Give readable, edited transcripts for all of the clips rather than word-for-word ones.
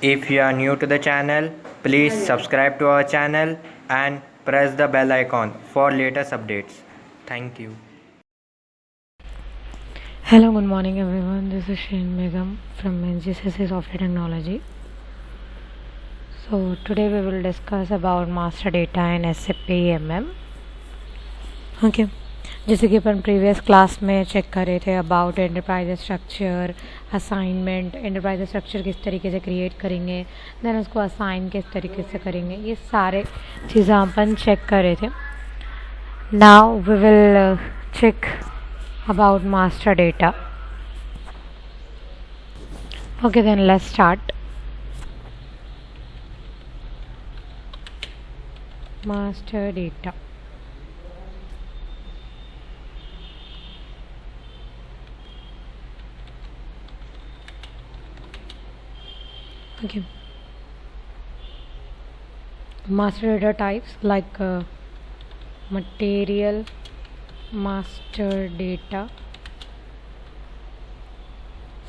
If you are new to the channel, please subscribe to our channel and press the bell icon for latest updates. Thank you. Hello, good morning everyone. This is Shane Megam from NGCC Software Technology. So today we will discuss about master data in SAP MM. Okay. जैसे कि अपन previous class में check कर रहे थे about enterprise structure, assignment, enterprise structure किस तरीके से create करेंगे, देन उसको असाइन किस तरीके से करेंगे, ये सारे चीज़ें अपन चेक कर रहे थे. Now we will check about master data. Okay, then let's start. Master data. Okay. Master data types like material master data.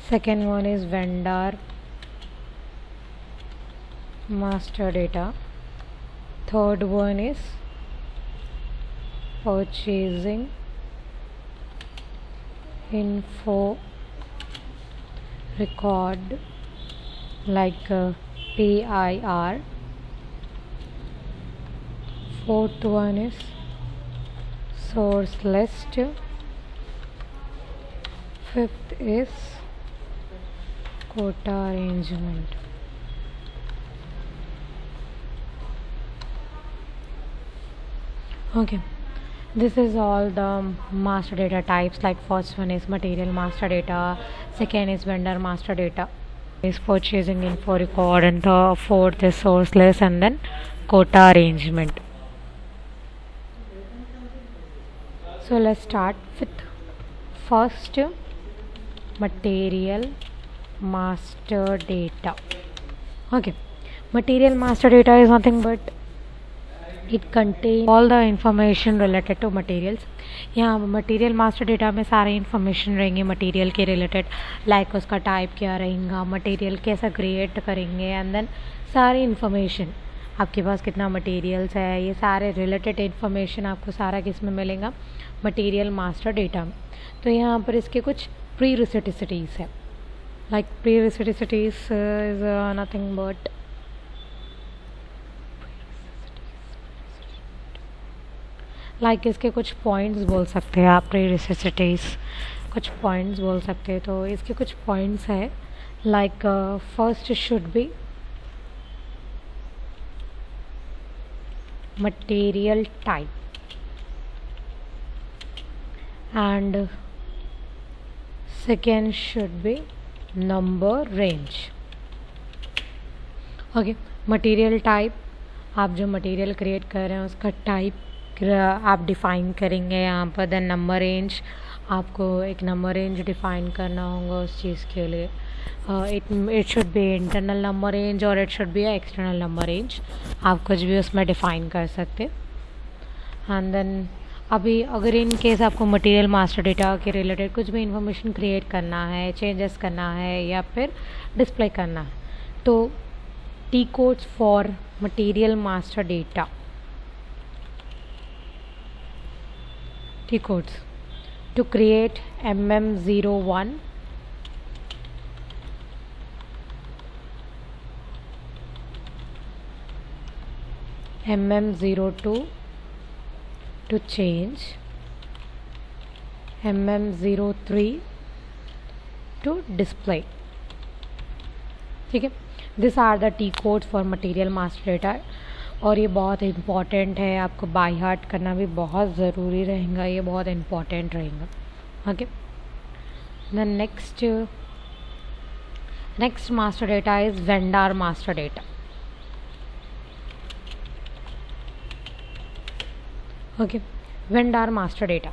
Second one is vendor master data. Third one is purchasing info record like PIR. Fourth one is source list. Fifth is quota arrangement. Okay, this is all the master data types. Like first one is material master data, second is vendor master data, is purchasing info record, and the fourth is source list, and then quota arrangement. So let's start with first material master data. Okay, material master data is nothing but it contains all the information related to materials. यहाँ material master data में सारे information रहेंगे material के related, like उसका type क्या रहेगा, material कैसा create करेंगे, एंड देन सारी इन्फॉर्मेशन आपके पास कितना मटेरियल्स है, ये सारे रिलेटेड इन्फॉर्मेशन आपको सारा किस में मिलेगा, मटेरियल मास्टर डेटा में. तो यहाँ पर इसके कुछ प्री रिसेटिसिटीज़ है. Like prerequisites is nothing but like इसके कुछ पॉइंट्स बोल सकते हैं आप. प्री रिसेसिटीज़ कुछ पॉइंट्स बोल सकते हैं. तो इसके कुछ पॉइंट्स है like first should be material type and second should be number range. Okay, material type, आप जो मटेरियल क्रिएट कर रहे हैं उसका टाइप आप डिफ़ाइन करेंगे यहाँ पर. देन नंबर रेंज, आपको एक नंबर रेंज डिफ़ाइन करना होगा उस चीज़ के लिए. It should be internal number range और it should be external number range. आप कुछ भी उसमें डिफ़ाइन कर सकते. एंड देन अभी अगर इन केस आपको मटेरियल मास्टर डेटा के रिलेटेड कुछ भी इंफॉर्मेशन क्रिएट करना है, चेंजेस करना है या फिर डिस्प्ले करना है, तो T codes for material master data. T codes to create MM01, MM02 to change, MM03 to display. ठीक है, this are the T codes for material master data. और ये बहुत इम्पॉर्टेंट है, आपको बाय हार्ट करना भी बहुत ज़रूरी रहेगा, ये बहुत इम्पॉर्टेंट रहेगा. Okay, the next master data is vendor master data. Okay, vendor master data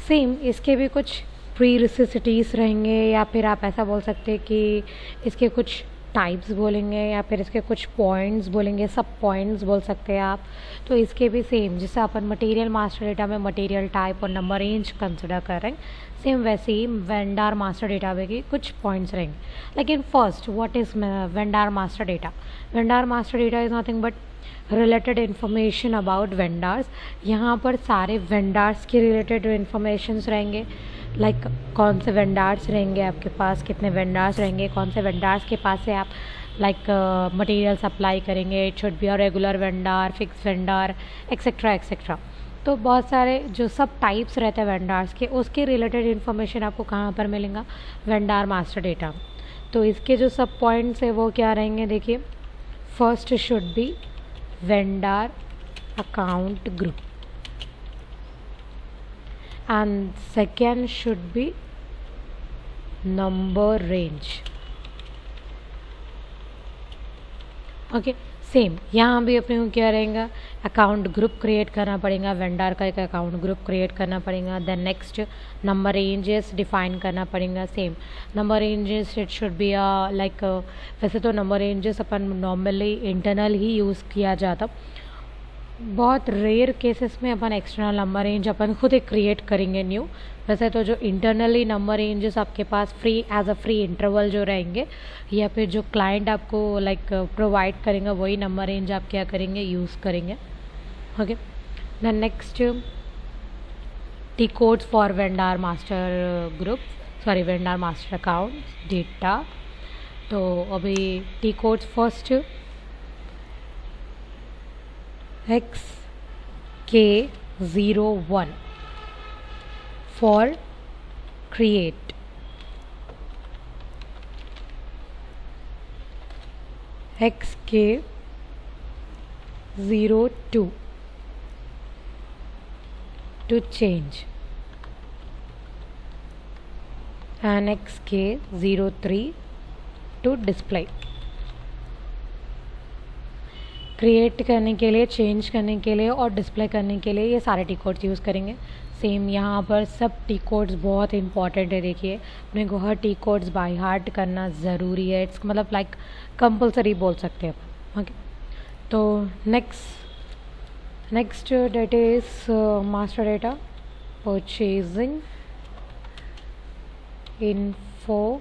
same, इसके भी कुछ प्री रिसेसिटीज़ रहेंगे या फिर आप ऐसा बोल सकते हैं कि इसके कुछ टाइप्स बोलेंगे या फिर इसके कुछ पॉइंट्स बोलेंगे, सब पॉइंट्स बोल सकते हैं आप। तो इसके भी सेम जैसे अपन मटेरियल मास्टर डेटा में मटेरियल टाइप और नंबर रेंज कंसिडर कर रहे हैं, सेम वैसे ही वेंडर मास्टर डेटा में भी कुछ पॉइंट्स रहेंगे। लेकिन first what is vendor master data? Vendor master data is nothing but related information about vendors. यहाँ पर सारे वेंडर्स के रिलेटेड इन्फॉर्मेशंस रहेंगे, लाइक कौन से वेंडर्स रहेंगे आपके पास, कितने वेंडर्स रहेंगे, कौन से वेंडर्स के पास से आप लाइक मटेरियल सप्लाई करेंगे, it should be a regular vendor, fix vendor, etcetera etcetera. तो बहुत सारे जो सब टाइप्स रहते हैं वेंडर्स के, उसके रिलेटेड इन्फॉर्मेशन आपको कहाँ पर मिलेगा? Vendor master data. तो इसके जो सब पॉइंट्स है वो क्या रहेंगे? देखिए, first should be vendor account group and second should be number range। Okay, same यहाँ भी अपने को क्या रहेगा? अकाउंट ग्रुप क्रिएट करना पड़ेगा, वेंडर का एक अकाउंट ग्रुप क्रिएट करना पड़ेगा। Then next number ranges define करना पड़ेगा। Same number ranges it should be like, वैसे तो नंबर रेंजेस अपन नॉर्मली इंटरनल ही यूज़ किया जाता, बहुत रेयर केसेस में अपन एक्सटर्नल नंबर रेंज अपन खुद एक क्रिएट करेंगे न्यू। वैसे तो जो इंटरनली नंबर रेंजेस आपके पास free as a free interval जो रहेंगे, या फिर जो क्लाइंट आपको लाइक प्रोवाइड करेंगे, वही नंबर रेंज आप क्या करेंगे? यूज़ करेंगे। Okay, then next T codes for vendor master group, sorry vendor master account data. तो अभी T codes first XK01 for create, XK02 to change, and XK03 to display। Create करने के लिए, change करने के लिए और डिस्प्ले करने के लिए ये सारे टी कोड्स यूज़ करेंगे। सेम यहाँ पर सब टी कोड्स बहुत इंपॉर्टेंट है। देखिए, अपने को हर टी कोड्स बाय हार्ट करना ज़रूरी है, इट्स मतलब लाइक कंपलसरी बोल सकते हैं अपन। ओके, तो next data is master data purchasing info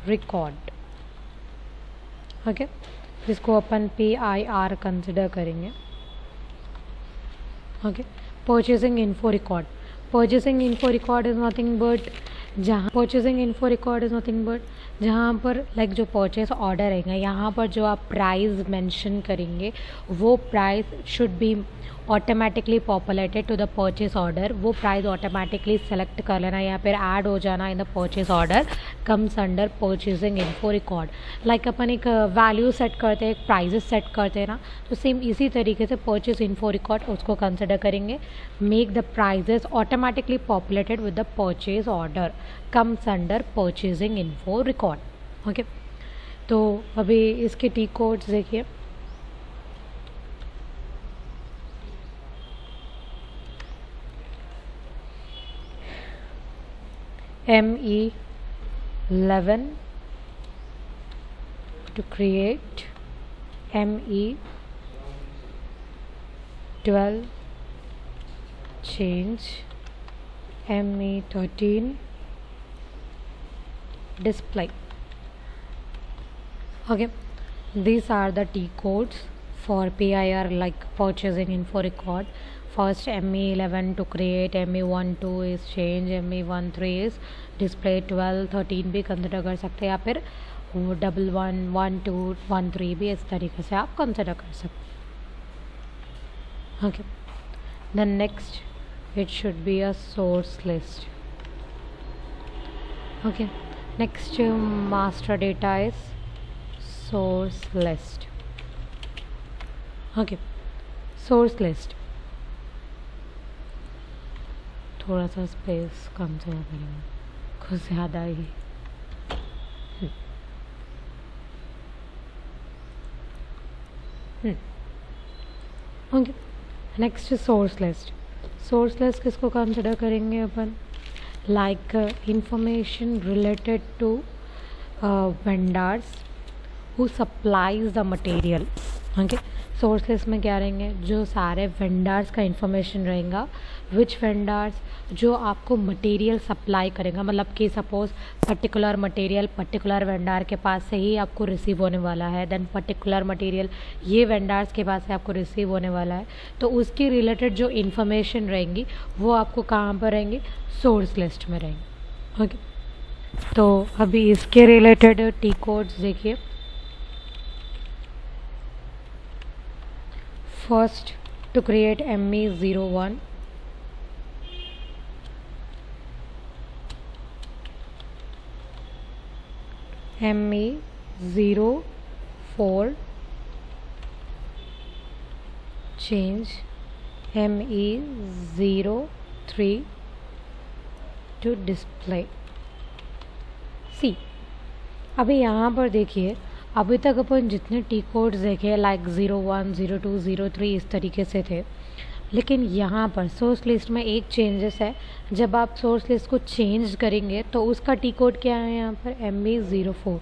record. Okay, जिसको अपन PIR कंसिडर करेंगे। Okay, purchasing info record. Purchasing info record is nothing but जहाँ पर लाइक जो परचेस ऑर्डर रहेगा, यहाँ पर जो आप प्राइस मेंशन करेंगे, वो price should be automatically populated to the purchase order. वो प्राइस ऑटोमेटिकली सेलेक्ट कर लेना या फिर ऐड हो जाना in the purchase order comes under purchasing info record. Like अपन एक वैल्यू सेट करते हैं, एक प्राइजेस सेट करते हैं ना, तो सेम इसी तरीके से परचेस इन्फो रिकॉर्ड उसको कंसिडर करेंगे। Make the prices automatically populated with the purchase order comes under purchasing info record. Okay, तो अभी इसके टी कोड्स देखिए। ME11 to create, ME12 change, ME13 display। Okay, these are the T codes for PIR like purchasing info record. First ME11 to create, ME12 is change, ME13 is display, 12 13 भी consider कर सकते हैं, या फिर 11 12 13 भी इस तरीके से आप कंसिडर कर सकते हैं। Okay, then next it should be a source list। okay, next master data is source list। okay, source list थोड़ा सा स्पेस कम से करेंगे, कुछ ज़्यादा ही। Okay, next source list. Source list किसको कंसिडर करेंगे अपन? Like information related to vendors who supplies the material. Okay, source list में क्या रहेंगे, जो सारे वेंडर्स का इंफॉर्मेशन रहेगा, विच वेंडर्स जो आपको मटेरियल सप्लाई करेगा, मतलब कि suppose particular material particular vendor के पास से ही आपको रिसीव होने वाला है, देन पर्टिकुलर मटेरियल ये वेंडर्स के पास से आपको रिसीव होने वाला है, तो उसकी रिलेटेड जो इन्फॉर्मेशन रहेंगी वो आपको कहाँ पर रहेंगी, सोर्स लिस्ट में रहेंगी। ओके, तो अभी इसके रिलेटेड टी कोड्स देखिए। First, to create ME01, ME04, change ME03 to display। सी, अभी यहाँ पर देखिए, अभी तक अपन जितने टी कोड्स देखे लाइक 01, 02, 03 इस तरीके से थे, लेकिन यहाँ पर सोर्स लिस्ट में एक चेंजेस है। जब आप सोर्स लिस्ट को चेंज करेंगे तो उसका टी कोड क्या है यहाँ पर, ME04।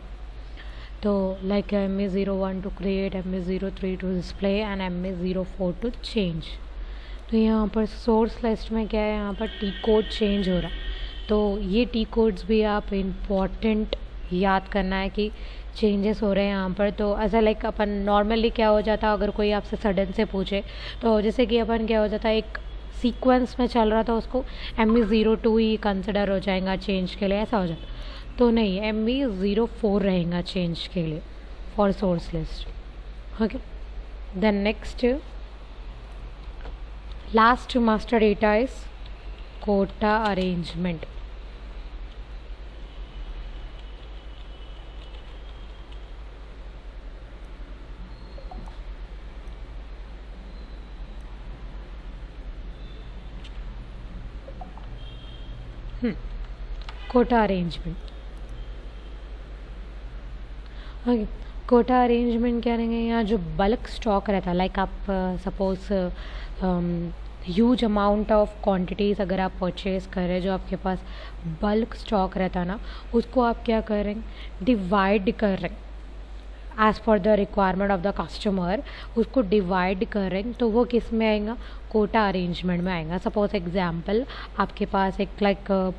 तो like ME01 to create, ME03 to display and ME04 to change. तो यहाँ पर सोर्स लिस्ट में क्या है, यहाँ पर टी कोड चेंज हो रहा। तो ये टी कोड्स भी आप इम्पॉर्टेंट याद करना है कि चेंजेस हो रहे हैं यहाँ पर। तो ऐसा लाइक अपन नॉर्मली क्या हो जाता, अगर कोई आपसे सडन से पूछे तो जैसे कि अपन क्या हो जाता, एक सीक्वेंस में चल रहा था उसको ME02 ही कंसिडर हो जाएगा चेंज के लिए, ऐसा हो जाता। तो नहीं, ME04 रहेगा चेंज के लिए for source list. Okay, then next last master data is quota arrangement. Quota arrangement. Okay, quota arrangement क्या रहेंगे, यहाँ जो बल्क स्टॉक रहता है, लाइक आप suppose huge amount of quantities अगर आप परचेज कर रहे हैं, जो आपके पास बल्क स्टॉक रहता है ना, उसको आप क्या कर रहे हैं, डिवाइड कर रहे हैं as per the requirement of the customer, उसको डिवाइड कर रहे हैं। तो वो किस में आएगा, कोटा अरेंजमेंट में आएगा। सपोज एग्जाम्पल, आपके पास एक लाइक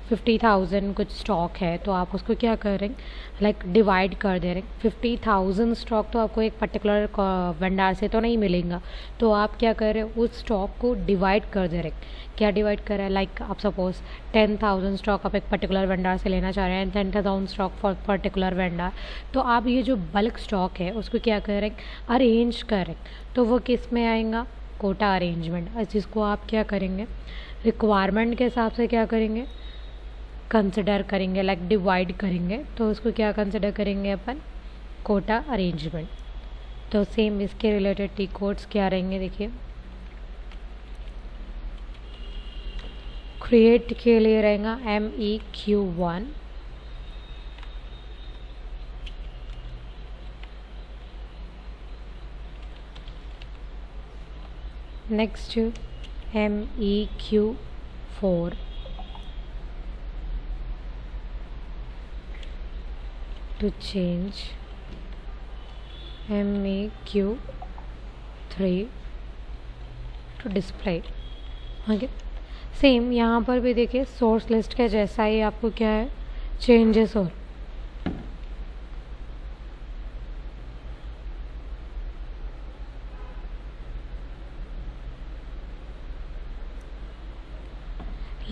50,000 कुछ स्टॉक है, तो आप उसको क्या कर रहे हैं, लाइक डिवाइड कर दे रहे हैं। 50,000 स्टॉक तो आपको एक पर्टिकुलर वेंडर से तो नहीं मिलेगा, तो आप क्या कर रहे हैं, उस स्टॉक को डिवाइड कर दे रहे हैं। क्या डिवाइड कर रहे हैं, लाइक आप सपोज 10,000 स्टॉक आप एक पर्टिकुलर वेंडर से लेना चाह रहे हैं, 10,000 स्टॉक फॉर पर्टिकुलर वेंडर, तो आप ये जो बल्क स्टॉक है उसको क्या कर रहे हैं, अरेंज कर रहे हैं। तो वो किस में आएगा, कोटा अरेंजमेंट, जिसको आप क्या करेंगे, रिक्वायरमेंट के हिसाब से क्या करेंगे, कंसिडर करेंगे, लाइक डिवाइड करेंगे। तो उसको क्या कंसिडर करेंगे अपन, कोटा अरेंजमेंट। तो सेम इसके रिलेटेड टी कोड्स क्या रहेंगे, देखिए। क्रिएट के लिए रहेगा MEQ1, next MEQ4, to change MEQ3 to display। Okay, same यहाँ पर भी देखिए, सोर्स लिस्ट के जैसा ही आपको क्या है, चेंजेस हो।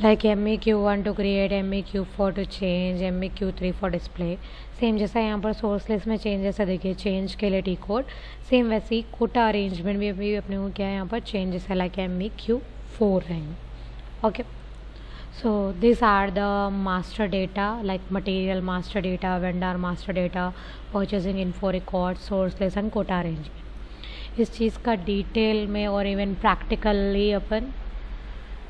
like MEQ1 to create, MEQ4 to change, MEQ3 for display। Same जैसा यहाँ पर सोर्स लिस्ट में चेंजेस है, देखिए चेंज के लिए टी कोड, सेम वैसे ही कोटा अरेंजमेंट भी अभी अपने को क्या है, यहाँ पर चेंजेस है, लाइक MEQ4 रहेंगे। Okay, so these are the master data, like material master data, vendor master data, purchasing info record, source list and quota arrangement। इस चीज़ का डिटेल में और इवन प्रैक्टिकली अपन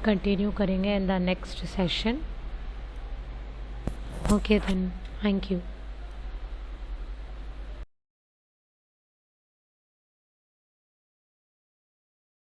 कंटिन्यू करेंगे in the next session. Okay then, thank you.